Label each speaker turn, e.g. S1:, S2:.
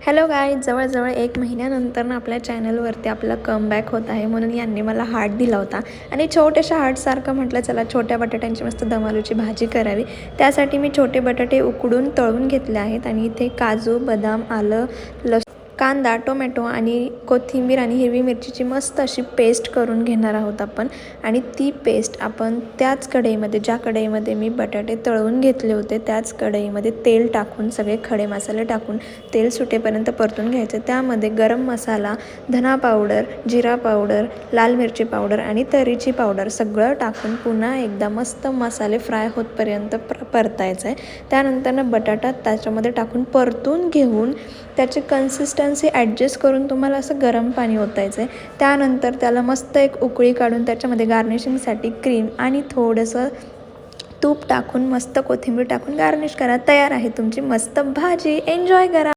S1: Hello guys, जवळजवळ 1 महिन्यानंतर ना आपल्या चॅनलवरती आपला कमबॅक होत आहे. म्हणून यांनी मला हार्ट दिला होता आणि छोट्याशा हार्टसारखं म्हटलं चला छोट्या बटाट्यांची मस्त दम आलूची भाजी करावी. त्यासाठी मी छोटे बटाटे उकडून तळून घेतले आहेत आणि इथे काजू, बदाम, आलं, लसूण, कांदा, टोमॅटो आणि कोथिंबीर आणि हिरवी मिरचीची मस्त अशी पेस्ट करून घेणार आहोत आपण. आणि ती पेस्ट आपण त्याच कढईमध्ये, ज्या कढईमध्ये मी बटाटे तळून घेतले होते त्याच कढईमध्ये तेल टाकून, सगळे खडे मसाले टाकून तेल सुटेपर्यंत परतून घ्यायचं. त्यामध्ये गरम मसाला, धना पावडर, जिरा पावडर, लाल मिरची पावडर आणि तरीची पावडर सगळं टाकून पुन्हा एकदा मस्त मसाले फ्राय होतपर्यंत परतायचं आहे. त्यानंतर बटाटा त्याच्यामध्ये टाकून परतून घेऊन त्याची कन्सिस्टन्सी ॲडजस्ट करून तुम्हाला असं गरम पाणी ओतायचं आहे. त्यानंतर त्याला मस्त एक उकळी काढून त्याच्यामध्ये गार्निशिंगसाठी क्रीम आणि थोडंसं तूप टाकून मस्त कोथिंबीर टाकून गार्निश करा. तयार आहे तुमची मस्त भाजी. एन्जॉय करा.